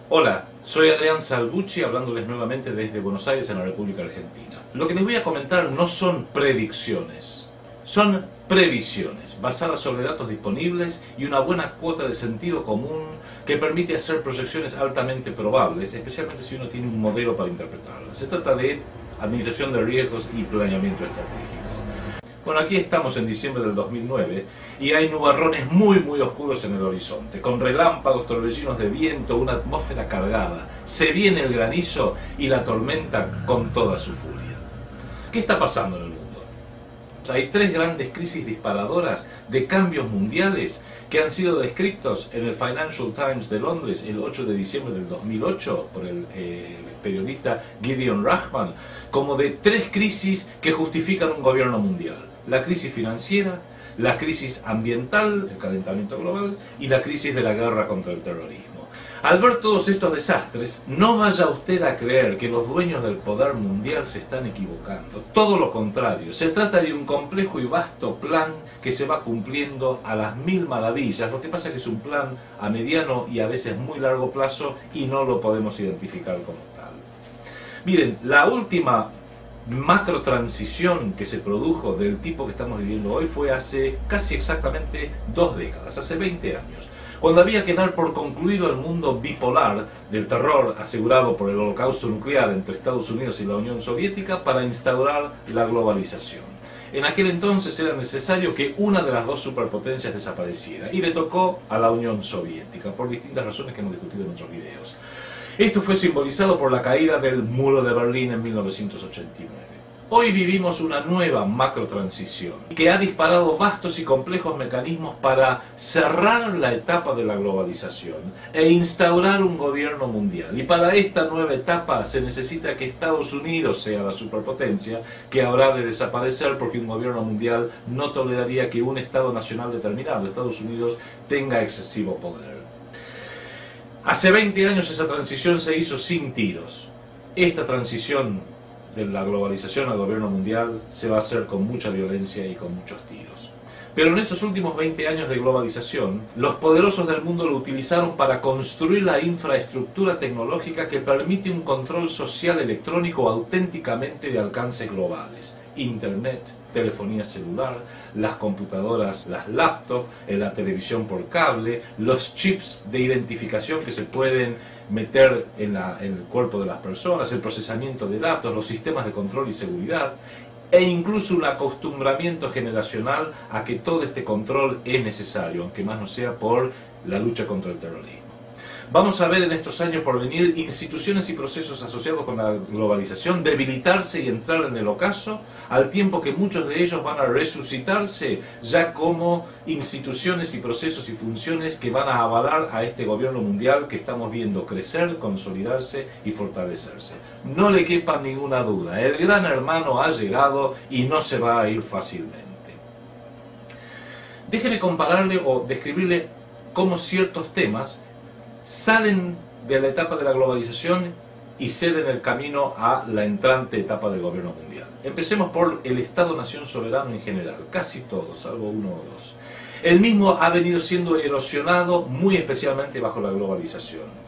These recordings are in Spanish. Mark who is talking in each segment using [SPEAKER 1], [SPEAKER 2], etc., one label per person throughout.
[SPEAKER 1] Hola, soy Adrián Salvucci hablándoles nuevamente desde Buenos Aires en la República Argentina. Lo que les voy a comentar no son predicciones, son previsiones basadas sobre datos disponibles y una buena cuota de sentido común que permite hacer proyecciones altamente probables, especialmente si uno tiene un modelo para interpretarlas. Se trata de administración de riesgos y planeamiento estratégico. Bueno, aquí estamos en diciembre del 2009 y hay nubarrones muy oscuros en el horizonte, con relámpagos, torbellinos de viento, una atmósfera cargada. Se viene el granizo y la tormenta con toda su furia. ¿Qué está pasando en el mundo? Hay tres grandes crisis disparadoras de cambios mundiales que han sido descritos en el Financial Times de Londres el 8 de diciembre del 2008 por el periodista Gideon Rachman como de tres crisis que justifican un gobierno mundial. La crisis financiera, la crisis ambiental, el calentamiento global, y la crisis de la guerra contra el terrorismo. Al ver todos estos desastres, no vaya usted a creer que los dueños del poder mundial se están equivocando. Todo lo contrario, se trata de un complejo y vasto plan que se va cumpliendo a las mil maravillas. Lo que pasa es que es un plan a mediano y a veces muy largo plazo y no lo podemos identificar como tal. Miren, la última macro transición que se produjo del tipo que estamos viviendo hoy fue hace casi exactamente 2 décadas, hace 20 años, cuando había que dar por concluido el mundo bipolar del terror asegurado por el holocausto nuclear entre Estados Unidos y la Unión Soviética para instaurar la globalización. En aquel entonces era necesario que una de las dos superpotencias desapareciera y le tocó a la Unión Soviética, por distintas razones que hemos discutido en otros videos. Esto fue simbolizado por la caída del muro de Berlín en 1989. Hoy vivimos una nueva macrotransición que ha disparado vastos y complejos mecanismos para cerrar la etapa de la globalización e instaurar un gobierno mundial. Y para esta nueva etapa se necesita que Estados Unidos sea la superpotencia que habrá de desaparecer porque un gobierno mundial no toleraría que un Estado nacional determinado, Estados Unidos, tenga excesivo poder. Hace 20 años esa transición se hizo sin tiros. Esta transición de la globalización al gobierno mundial se va a hacer con mucha violencia y con muchos tiros. Pero en estos últimos 20 años de globalización, los poderosos del mundo lo utilizaron para construir la infraestructura tecnológica que permite un control social electrónico auténticamente de alcances globales. Internet, telefonía celular, las computadoras, las laptops, la televisión por cable, los chips de identificación que se pueden meter en el cuerpo de las personas, el procesamiento de datos, los sistemas de control y seguridad, e incluso un acostumbramiento generacional a que todo este control es necesario, aunque más no sea por la lucha contra el terrorismo. Vamos a ver en estos años por venir instituciones y procesos asociados con la globalización debilitarse y entrar en el ocaso, al tiempo que muchos de ellos van a resucitarse ya como instituciones y procesos y funciones que van a avalar a este gobierno mundial que estamos viendo crecer, consolidarse y fortalecerse. No le quepa ninguna duda, el gran hermano ha llegado y no se va a ir fácilmente. Déjeme compararle o describirle cómo ciertos temas salen de la etapa de la globalización y ceden el camino a la entrante etapa del gobierno mundial. Empecemos por el Estado-Nación soberano en general, casi todos, salvo uno o dos. El mismo ha venido siendo erosionado muy especialmente bajo la globalización.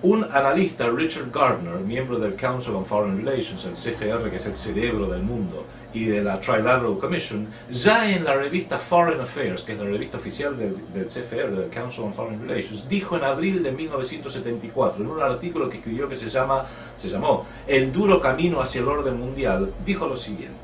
[SPEAKER 1] Un analista, Richard Gardner, miembro del Council on Foreign Relations, el CFR, que es el cerebro del mundo, y de la Trilateral Commission, ya en la revista Foreign Affairs, que es la revista oficial del CFR, del Council on Foreign Relations, dijo en abril de 1974, en un artículo que escribió que se llamó El duro camino hacia el orden mundial, dijo lo siguiente: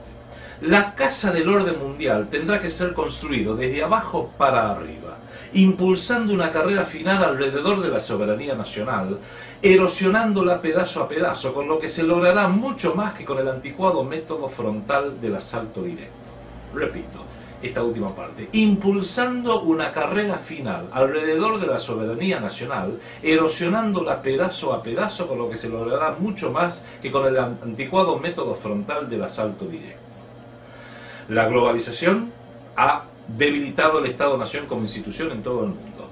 [SPEAKER 1] la casa del orden mundial tendrá que ser construido desde abajo para arriba, impulsando una carrera final alrededor de la soberanía nacional, erosionándola pedazo a pedazo, con lo que se logrará mucho más que con el anticuado método frontal del asalto directo. Repito, esta última parte. Impulsando una carrera final alrededor de la soberanía nacional, erosionándola pedazo a pedazo, con lo que se logrará mucho más que con el anticuado método frontal del asalto directo. La globalización ha debilitado el Estado-Nación como institución en todo el mundo.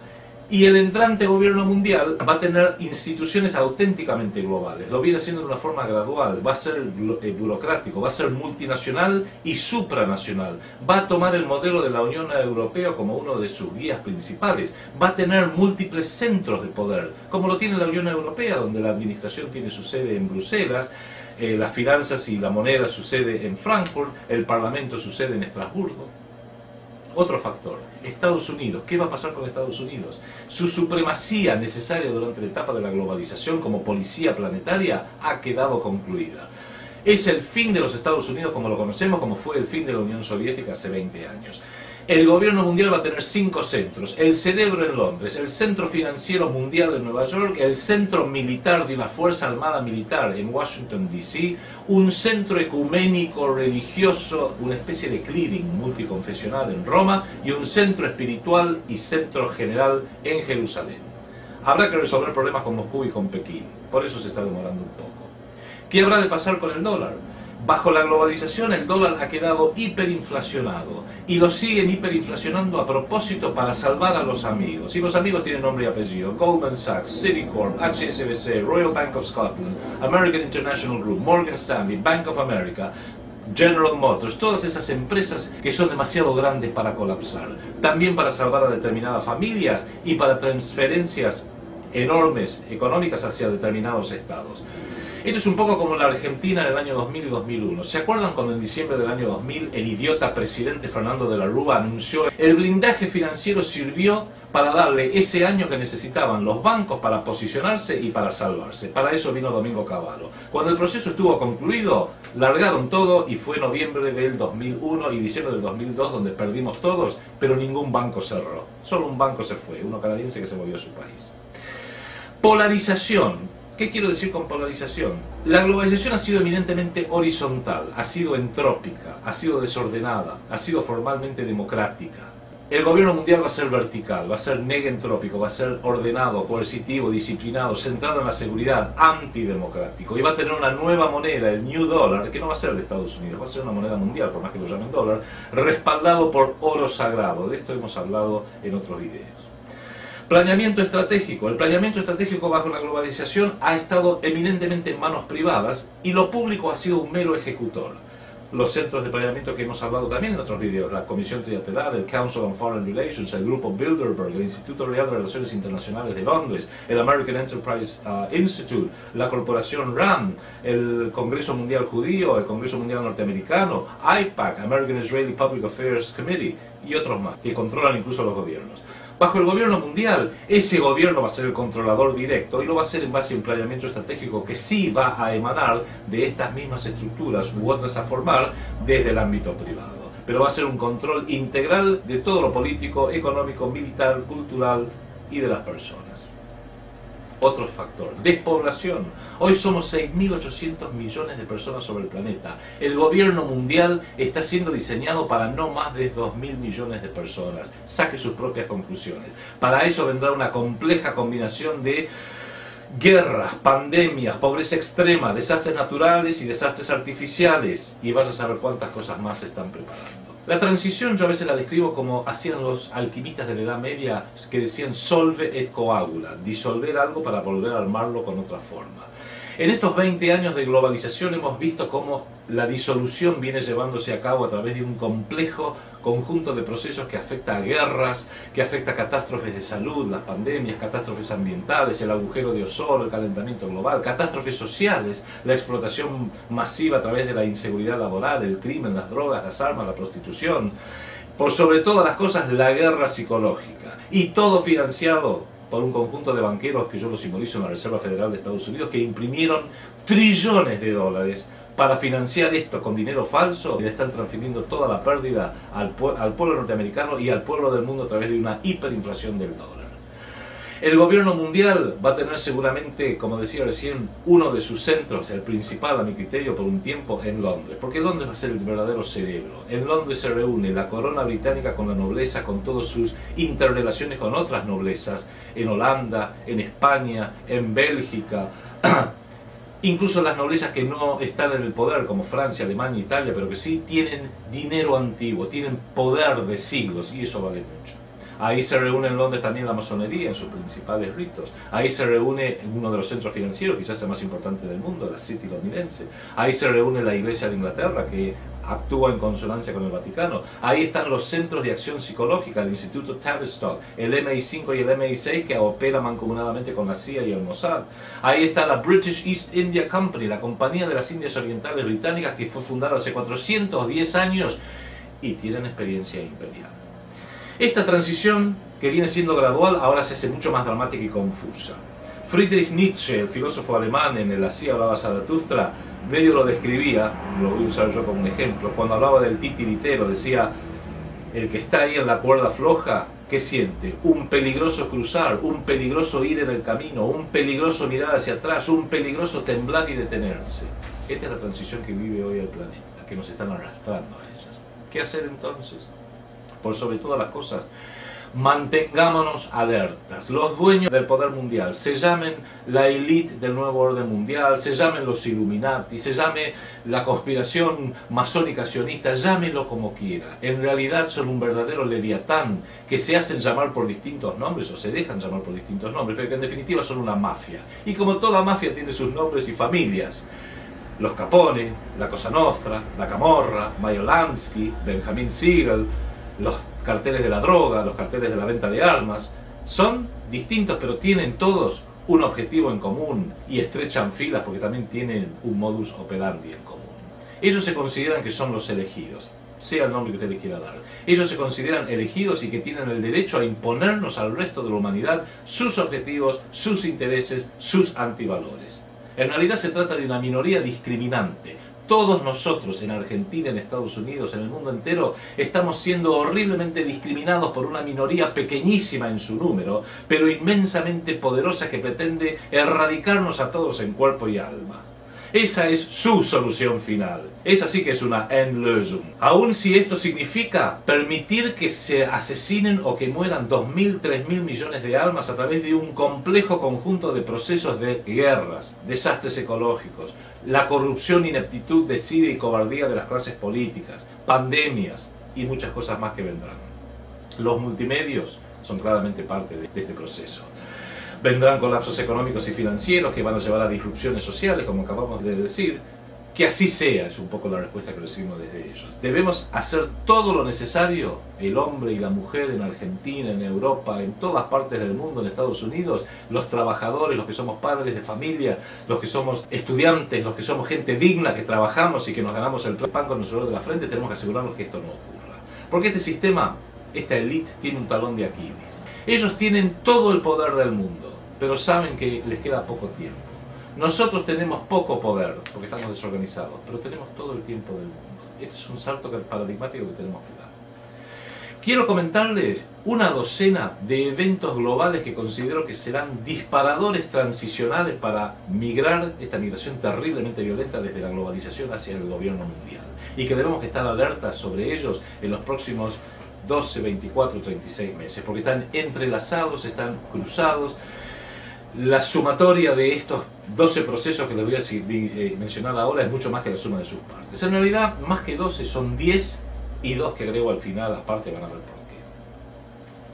[SPEAKER 1] Y el entrante gobierno mundial va a tener instituciones auténticamente globales. Lo viene haciendo de una forma gradual. Va a ser burocrático, va a ser multinacional y supranacional. Va a tomar el modelo de la Unión Europea como uno de sus guías principales. Va a tener múltiples centros de poder, como lo tiene la Unión Europea, donde la administración tiene su sede en Bruselas, las finanzas y la moneda sucede en Frankfurt, el Parlamento sucede en Estrasburgo. Otro factor, Estados Unidos. ¿Qué va a pasar con Estados Unidos? Su supremacía necesaria durante la etapa de la globalización como policía planetaria ha quedado concluida. Es el fin de los Estados Unidos como lo conocemos, como fue el fin de la Unión Soviética hace 20 años. El gobierno mundial va a tener 5 centros: el cerebro en Londres, el centro financiero mundial en Nueva York, el centro militar de una fuerza armada militar en Washington DC, un centro ecuménico religioso, una especie de clearing multiconfesional en Roma, y un centro espiritual y centro general en Jerusalén. Habrá que resolver problemas con Moscú y con Pekín, por eso se está demorando un poco. ¿Qué habrá de pasar con el dólar? Bajo la globalización el dólar ha quedado hiperinflacionado y lo siguen hiperinflacionando a propósito para salvar a los amigos. Y los amigos tienen nombre y apellido: Goldman Sachs, Citicorp, HSBC, Royal Bank of Scotland, American International Group, Morgan Stanley, Bank of America, General Motors, todas esas empresas que son demasiado grandes para colapsar. También para salvar a determinadas familias y para transferencias enormes económicas hacia determinados estados. Esto es un poco como la Argentina en el año 2000 y 2001. ¿Se acuerdan cuando en diciembre del año 2000 el idiota presidente Fernando de la Rúa anunció el blindaje financiero? Sirvió para darle ese año que necesitaban los bancos para posicionarse y para salvarse. Para eso vino Domingo Cavallo. Cuando el proceso estuvo concluido, largaron todo y fue noviembre del 2001 y diciembre del 2002 donde perdimos todos, pero ningún banco cerró. Solo un banco se fue, uno canadiense que se volvió a su país. Polarización. ¿Qué quiero decir con polarización? La globalización ha sido eminentemente horizontal, ha sido entrópica, ha sido desordenada, ha sido formalmente democrática. El gobierno mundial va a ser vertical, va a ser negentrópico, va a ser ordenado, coercitivo, disciplinado, centrado en la seguridad, antidemocrático. Y va a tener una nueva moneda, el New Dollar, que no va a ser de Estados Unidos, va a ser una moneda mundial, por más que lo llamen dólar, respaldado por oro sagrado. De esto hemos hablado en otros videos. Planeamiento estratégico. El planeamiento estratégico bajo la globalización ha estado eminentemente en manos privadas y lo público ha sido un mero ejecutor. Los centros de planeamiento que hemos hablado también en otros videos, la Comisión Trilateral, el Council on Foreign Relations, el Grupo Bilderberg, el Instituto Real de Relaciones Internacionales de Londres, el American Enterprise Institute, la Corporación RAND, el Congreso Mundial Judío, el Congreso Mundial Norteamericano, AIPAC, American Israeli Public Affairs Committee y otros más, que controlan incluso los gobiernos. Bajo el gobierno mundial, ese gobierno va a ser el controlador directo y lo va a hacer en base a un planeamiento estratégico que sí va a emanar de estas mismas estructuras u otras a formar desde el ámbito privado. Pero va a ser un control integral de todo lo político, económico, militar, cultural y de las personas. Otro factor, despoblación. Hoy somos 6.800 millones de personas sobre el planeta. El gobierno mundial está siendo diseñado para no más de 2.000 millones de personas. Saque sus propias conclusiones. Para eso vendrá una compleja combinación de guerras, pandemias, pobreza extrema, desastres naturales y desastres artificiales. Y vas a saber cuántas cosas más se están preparando. La transición yo a veces la describo como hacían los alquimistas de la Edad Media, que decían solve et coagula, disolver algo para volver a armarlo con otra forma. En estos 20 años de globalización hemos visto cómo la disolución viene llevándose a cabo a través de un complejo conjunto de procesos que afecta a guerras, que afecta a catástrofes de salud, las pandemias, catástrofes ambientales, el agujero de ozono, el calentamiento global, catástrofes sociales, la explotación masiva a través de la inseguridad laboral, el crimen, las drogas, las armas, la prostitución, por sobre todas las cosas la guerra psicológica, y todo financiado por un conjunto de banqueros que yo lo simbolizo en la Reserva Federal de Estados Unidos, que imprimieron trillones de dólares para financiar esto con dinero falso y le están transfiriendo toda la pérdida al pueblo norteamericano y al pueblo del mundo a través de una hiperinflación del dólar. El gobierno mundial va a tener seguramente, como decía recién, uno de sus centros, el principal a mi criterio por un tiempo, en Londres, porque Londres va a ser el verdadero cerebro. En Londres se reúne la corona británica con la nobleza, con todas sus interrelaciones con otras noblezas, en Holanda, en España, en Bélgica, incluso las noblezas que no están en el poder, como Francia, Alemania, Italia, pero que sí tienen dinero antiguo, tienen poder de siglos, y eso vale mucho. Ahí se reúne en Londres también la masonería en sus principales ritos. Ahí se reúne uno de los centros financieros, quizás el más importante del mundo, la City londinense. Ahí se reúne la Iglesia de Inglaterra, que actúa en consonancia con el Vaticano. Ahí están los centros de acción psicológica, el Instituto Tavistock, el MI5 y el MI6 que operan mancomunadamente con la CIA y el Mossad. Ahí está la British East India Company, la Compañía de las Indias Orientales Británicas, que fue fundada hace 410 años y tienen experiencia imperial. Esta transición, que viene siendo gradual, ahora se hace mucho más dramática y confusa. Friedrich Nietzsche, el filósofo alemán, en el Así hablaba Zaratustra, medio lo describía, lo voy a usar yo como un ejemplo, cuando hablaba del titiritero, decía: el que está ahí en la cuerda floja, ¿qué siente? Un peligroso cruzar, un peligroso ir en el camino, un peligroso mirar hacia atrás, un peligroso temblar y detenerse. Esta es la transición que vive hoy el planeta, que nos están arrastrando a ellas. ¿Qué hacer entonces? Por sobre todas las cosas, mantengámonos alertas. Los dueños del poder mundial, se llamen la élite del nuevo orden mundial, se llamen los Illuminati, se llame la conspiración masónica sionista, llámenlo como quiera. En realidad son un verdadero leviatán que se hacen llamar por distintos nombres o se dejan llamar por distintos nombres, pero que en definitiva son una mafia. Y como toda mafia tiene sus nombres y familias. Los Capone, la Cosa Nostra, la Camorra, Meyer Lansky, Benjamin Siegel, los carteles de la droga, los carteles de la venta de armas, son distintos pero tienen todos un objetivo en común y estrechan filas porque también tienen un modus operandi en común. Ellos se consideran que son los elegidos, sea el nombre que usted les quiera dar. Ellos se consideran elegidos y que tienen el derecho a imponernos al resto de la humanidad sus objetivos, sus intereses, sus antivalores. En realidad se trata de una minoría discriminante. Todos nosotros en Argentina, en Estados Unidos, en el mundo entero, estamos siendo horriblemente discriminados por una minoría pequeñísima en su número, pero inmensamente poderosa que pretende erradicarnos a todos en cuerpo y alma. Esa es su solución final. Esa sí que es una Endlösung. Aun si esto significa permitir que se asesinen o que mueran 2.000, 3.000 millones de almas a través de un complejo conjunto de procesos de guerras, desastres ecológicos, la corrupción, ineptitud, desidia y cobardía de las clases políticas, pandemias y muchas cosas más que vendrán. Los multimedios son claramente parte de este proceso. Vendrán colapsos económicos y financieros que van a llevar a disrupciones sociales, como acabamos de decir. Que así sea, es un poco la respuesta que recibimos desde ellos. Debemos hacer todo lo necesario, el hombre y la mujer en Argentina, en Europa, en todas partes del mundo, en Estados Unidos, los trabajadores, los que somos padres de familia, los que somos estudiantes, los que somos gente digna, que trabajamos y que nos ganamos el pan con el sudor de la frente, tenemos que asegurarnos que esto no ocurra. Porque este sistema, esta élite, tiene un talón de Aquiles. Ellos tienen todo el poder del mundo, pero saben que les queda poco tiempo. Nosotros tenemos poco poder, porque estamos desorganizados, pero tenemos todo el tiempo del mundo. Este es un salto paradigmático que tenemos que dar. Quiero comentarles una docena de eventos globales que considero que serán disparadores transicionales para migrar esta migración terriblemente violenta desde la globalización hacia el gobierno mundial. Y que debemos estar alertas sobre ellos en los próximos 12, 24, 36 meses, porque están entrelazados, están cruzados. La sumatoria de estos 12 procesos que les voy a mencionar ahora es mucho más que la suma de sus partes. En realidad, más que 12 son 10 y 2 que agrego al final, aparte van a ver por qué.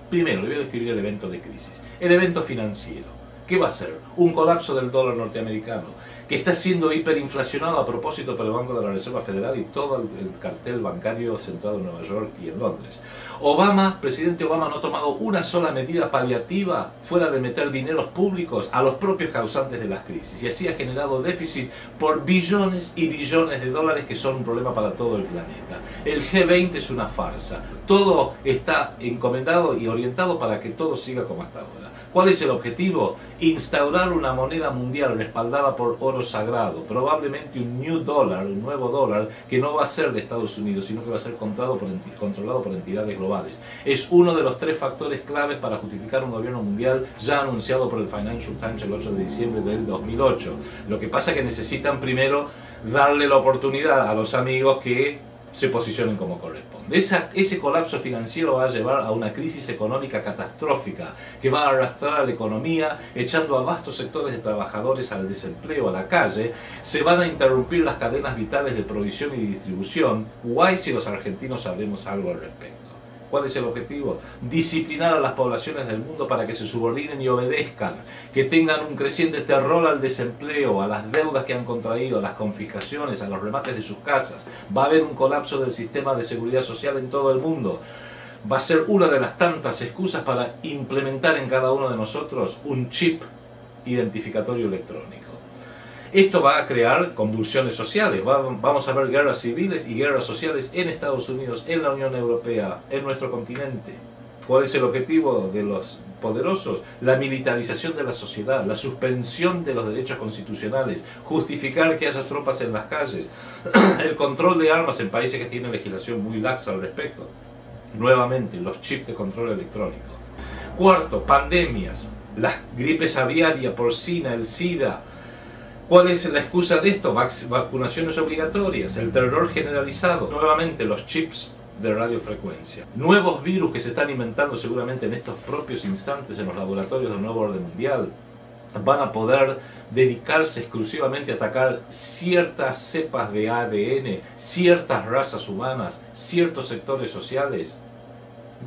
[SPEAKER 1] Primero, le voy a describir el evento de crisis. El evento financiero. ¿Qué va a ser? Un colapso del dólar norteamericano, que está siendo hiperinflacionado a propósito por el Banco de la Reserva Federal y todo el cartel bancario centrado en Nueva York y en Londres. Presidente Obama no ha tomado una sola medida paliativa fuera de meter dineros públicos a los propios causantes de las crisis, y así ha generado déficit por billones y billones de dólares que son un problema para todo el planeta. El G20 es una farsa. Todo está encomendado y orientado para que todo siga como hasta ahora. ¿Cuál es el objetivo? Instaurar una moneda mundial respaldada por oro sagrado, probablemente un nuevo dólar, que no va a ser de Estados Unidos, sino que va a ser controlado por entidades globales. Es uno de los 3 factores claves para justificar un gobierno mundial ya anunciado por el Financial Times el 8 de diciembre del 2008. Lo que pasa es que necesitan primero darle la oportunidad a los amigos que se posicionen como corresponde. Ese colapso financiero va a llevar a una crisis económica catastrófica que va a arrastrar a la economía, echando a vastos sectores de trabajadores al desempleo, a la calle. Se van a interrumpir las cadenas vitales de provisión y distribución. Guay si los argentinos sabremos algo al respecto. ¿Cuál es el objetivo? Disciplinar a las poblaciones del mundo para que se subordinen y obedezcan, que tengan un creciente terror al desempleo, a las deudas que han contraído, a las confiscaciones, a los remates de sus casas. Va a haber un colapso del sistema de seguridad social en todo el mundo. Va a ser una de las tantas excusas para implementar en cada uno de nosotros un chip identificatorio electrónico. Esto va a crear convulsiones sociales, vamos a ver guerras civiles y guerras sociales en Estados Unidos, en la Unión Europea, en nuestro continente. ¿Cuál es el objetivo de los poderosos? La militarización de la sociedad, la suspensión de los derechos constitucionales, justificar que haya tropas en las calles, el control de armas en países que tienen legislación muy laxa al respecto. Nuevamente, los chips de control electrónico. Cuarto, pandemias, las gripes aviaria, porcina, el SIDA. ¿Cuál es la excusa de esto? Vacunaciones obligatorias, el terror generalizado, nuevamente los chips de radiofrecuencia. Nuevos virus que se están inventando seguramente en estos propios instantes en los laboratorios del nuevo orden mundial. Van a poder dedicarse exclusivamente a atacar ciertas cepas de ADN, ciertas razas humanas, ciertos sectores sociales.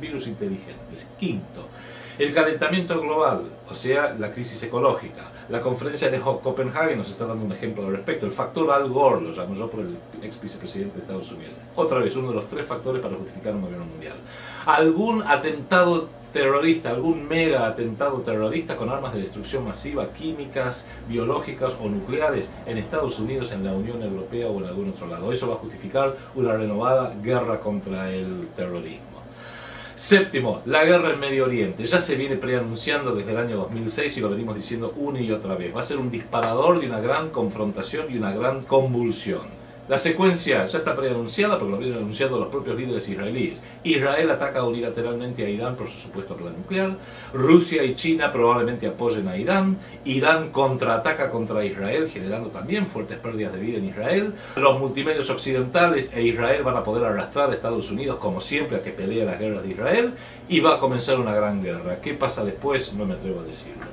[SPEAKER 1] Virus inteligentes. Quinto, el calentamiento global, o sea, la crisis ecológica. La conferencia de Copenhague nos está dando un ejemplo al respecto. El factor Al Gore, lo llamo yo por el ex vicepresidente de Estados Unidos. Otra vez, uno de los 3 factores para justificar un gobierno mundial. Algún atentado terrorista, algún mega atentado terrorista con armas de destrucción masiva, químicas, biológicas o nucleares en Estados Unidos, en la Unión Europea o en algún otro lado. Eso va a justificar una renovada guerra contra el terrorismo. Séptimo, la guerra en Medio Oriente. Ya se viene preanunciando desde el año 2006 y lo venimos diciendo una y otra vez. Va a ser un disparador de una gran confrontación y una gran convulsión. La secuencia ya está preanunciada porque lo vienen anunciando los propios líderes israelíes. Israel ataca unilateralmente a Irán por su supuesto plan nuclear. Rusia y China probablemente apoyen a Irán. Irán contraataca contra Israel, generando también fuertes pérdidas de vida en Israel. Los multimedios occidentales e Israel van a poder arrastrar a Estados Unidos, como siempre, a que pelee las guerras de Israel. Y va a comenzar una gran guerra. ¿Qué pasa después? No me atrevo a decirlo.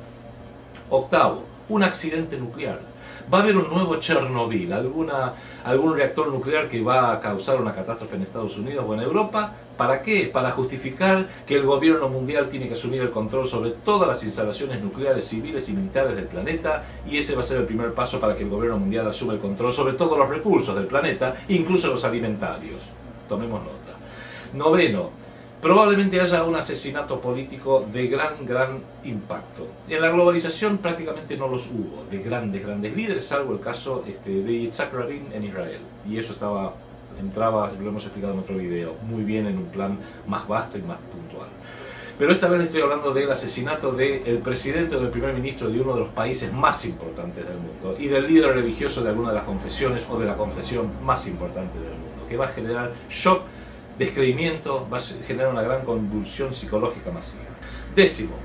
[SPEAKER 1] Octavo, un accidente nuclear. Va a haber un nuevo Chernobyl, algún reactor nuclear que va a causar una catástrofe en Estados Unidos o en Europa. ¿Para qué? Para justificar que el gobierno mundial tiene que asumir el control sobre todas las instalaciones nucleares civiles y militares del planeta, y ese va a ser el primer paso para que el gobierno mundial asuma el control sobre todos los recursos del planeta, incluso los alimentarios. Tomemos nota. Noveno, probablemente haya un asesinato político de gran impacto. En la globalización prácticamente no los hubo, de grandes líderes, salvo el caso de Yitzhak Rabin en Israel. Y eso entraba, lo hemos explicado en otro video, muy bien en un plan más vasto y más puntual. Pero esta vez estoy hablando del asesinato del presidente o del primer ministro de uno de los países más importantes del mundo y del líder religioso de alguna de las confesiones o de la confesión más importante del mundo, que va a generar shock, descreimiento, va a generar una gran convulsión psicológica masiva. Décimo,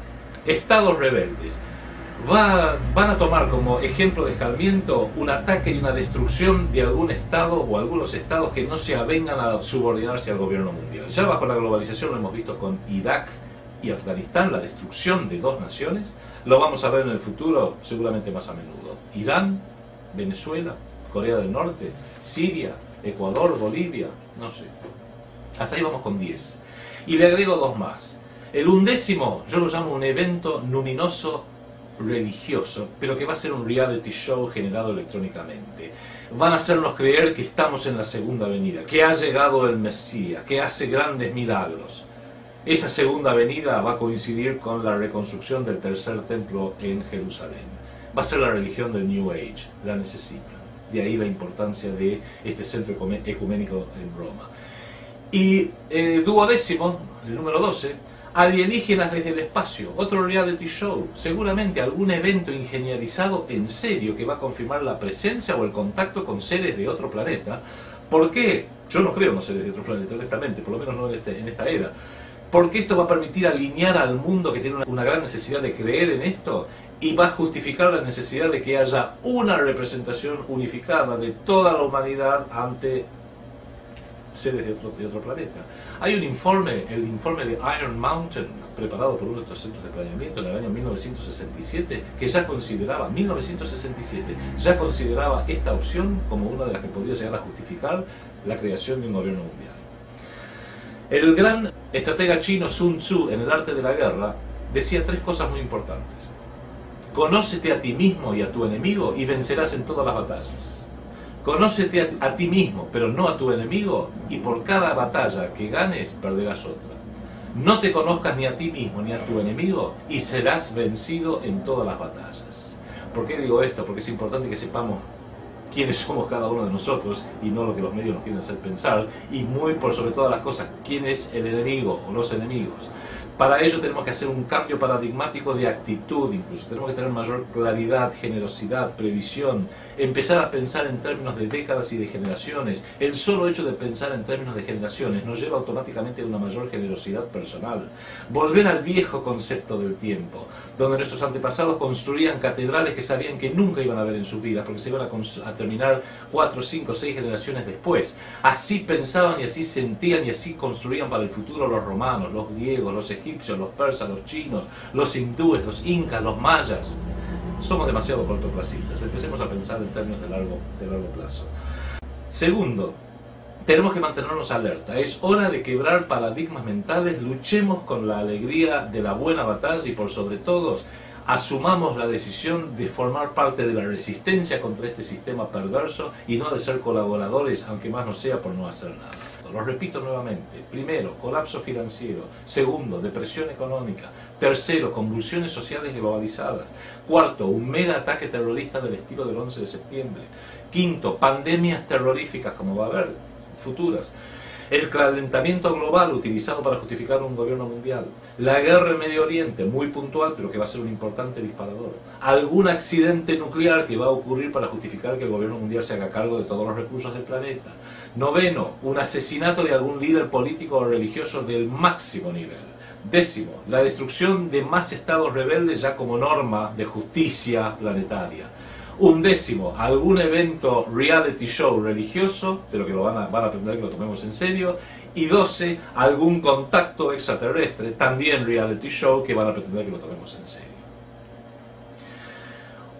[SPEAKER 1] estados rebeldes. Van a tomar como ejemplo de escarmiento un ataque y una destrucción de algún estado o algunos estados que no se avengan a subordinarse al gobierno mundial. Ya bajo la globalización lo hemos visto con Irak y Afganistán, la destrucción de 2 naciones. Lo vamos a ver en el futuro seguramente más a menudo. Irán, Venezuela, Corea del Norte, Siria, Ecuador, Bolivia, no sé. Hasta ahí vamos con 10. Y le agrego 2 más. El 11º, yo lo llamo un evento luminoso religioso, pero que va a ser un reality show generado electrónicamente. Van a hacernos creer que estamos en la segunda venida, que ha llegado el Mesías, que hace grandes milagros. Esa segunda venida va a coincidir con la reconstrucción del tercer templo en Jerusalén. Va a ser la religión del New Age, la necesitan. De ahí la importancia de este centro ecuménico en Roma. Y duodécimo, el número 12, alienígenas desde el espacio, otro reality show, seguramente algún evento ingenierizado en serio que va a confirmar la presencia o el contacto con seres de otro planeta. ¿Por qué? Yo no creo en los seres de otro planeta, honestamente, por lo menos no en esta era. Porque esto va a permitir alinear al mundo que tiene una gran necesidad de creer en esto y va a justificar la necesidad de que haya una representación unificada de toda la humanidad ante seres de otro planeta. Hay un informe, el informe de Iron Mountain, preparado por uno de estos centros de planeamiento en el año 1967, que ya consideraba, 1967, ya consideraba esta opción como una de las que podría llegar a justificar la creación de un gobierno mundial. El gran estratega chino Sun Tzu en El arte de la guerra decía tres cosas muy importantes. Conócete a ti mismo y a tu enemigo y vencerás en todas las batallas. Conócete a ti mismo, pero no a tu enemigo, y por cada batalla que ganes, perderás otra. No te conozcas ni a ti mismo ni a tu enemigo, y serás vencido en todas las batallas. ¿Por qué digo esto? Porque es importante que sepamos quiénes somos cada uno de nosotros, y no lo que los medios nos quieren hacer pensar, y muy por sobre todas las cosas, quién es el enemigo o los enemigos. Para ello tenemos que hacer un cambio paradigmático de actitud, incluso tenemos que tener mayor claridad, generosidad, previsión, empezar a pensar en términos de décadas y de generaciones. El solo hecho de pensar en términos de generaciones nos lleva automáticamente a una mayor generosidad personal. Volver al viejo concepto del tiempo, donde nuestros antepasados construían catedrales que sabían que nunca iban a ver en sus vidas, porque se iban a terminar 4, 5, 6 generaciones después. Así pensaban y así sentían y así construían para el futuro los romanos, los griegos, los egipcios, los persas, los chinos, los hindúes, los incas, los mayas. Somos demasiado cortoplacistas. Empecemos a pensar en términos de largo plazo. Segundo, tenemos que mantenernos alerta. Es hora de quebrar paradigmas mentales. Luchemos con la alegría de la buena batalla y por sobre todo asumamos la decisión de formar parte de la resistencia contra este sistema perverso y no de ser colaboradores, aunque más no sea por no hacer nada. Lo repito nuevamente. Primero, colapso financiero. Segundo, depresión económica. Tercero, convulsiones sociales globalizadas. Cuarto, un mega ataque terrorista del estilo del 11 de septiembre. Quinto, pandemias terroríficas como va a haber futuras. El calentamiento global utilizado para justificar un gobierno mundial. La guerra en Medio Oriente, muy puntual, pero que va a ser un importante disparador. Algún accidente nuclear que va a ocurrir para justificar que el gobierno mundial se haga cargo de todos los recursos del planeta. Noveno, un asesinato de algún líder político o religioso del máximo nivel. Décimo, la destrucción de más estados rebeldes ya como norma de justicia planetaria. Undécimo, algún evento reality show religioso, de lo que van a aprender que lo tomemos en serio. Y 12, algún contacto extraterrestre, también reality show, que van a pretender que lo tomemos en serio.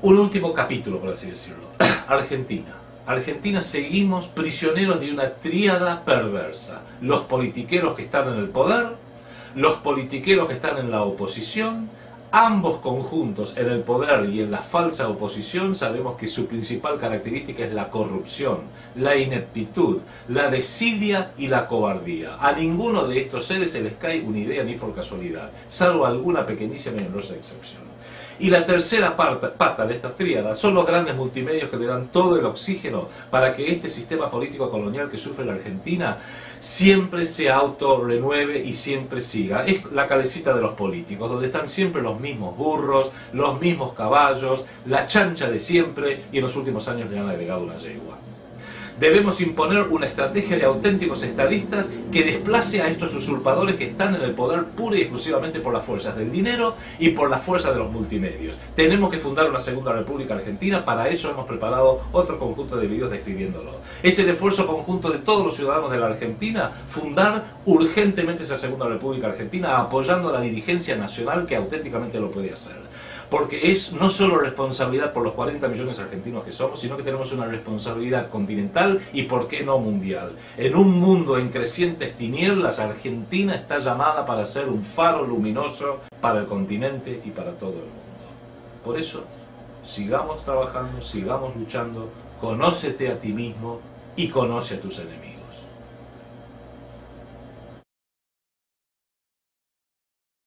[SPEAKER 1] Un último capítulo, por así decirlo. Argentina. Argentina seguimos prisioneros de una tríada perversa. Los politiqueros que están en el poder, los politiqueros que están en la oposición. Ambos conjuntos, en el poder y en la falsa oposición, sabemos que su principal característica es la corrupción, la ineptitud, la desidia y la cobardía. A ninguno de estos seres se les cae una idea ni por casualidad, salvo alguna pequeñísima y honrosa excepción. Y la tercera pata de esta tríada son los grandes multimedios que le dan todo el oxígeno para que este sistema político colonial que sufre la Argentina siempre se autorrenueve y siempre siga. Es la calecita de los políticos, donde están siempre los mismos burros, los mismos caballos, la chancha de siempre, y en los últimos años le han agregado una yegua. Debemos imponer una estrategia de auténticos estadistas que desplace a estos usurpadores que están en el poder pura y exclusivamente por las fuerzas del dinero y por la fuerza de los multimedios. Tenemos que fundar una segunda república argentina, para eso hemos preparado otro conjunto de vídeos describiéndolo. Es el esfuerzo conjunto de todos los ciudadanos de la Argentina fundar urgentemente esa segunda república argentina, apoyando a la dirigencia nacional que auténticamente lo puede hacer. Porque es no solo responsabilidad por los 40 millones argentinos que somos, sino que tenemos una responsabilidad continental y, por qué no, mundial. En un mundo en crecientes tinieblas, Argentina está llamada para ser un faro luminoso para el continente y para todo el mundo. Por eso, sigamos trabajando, sigamos luchando, conócete a ti mismo y conoce a tus enemigos.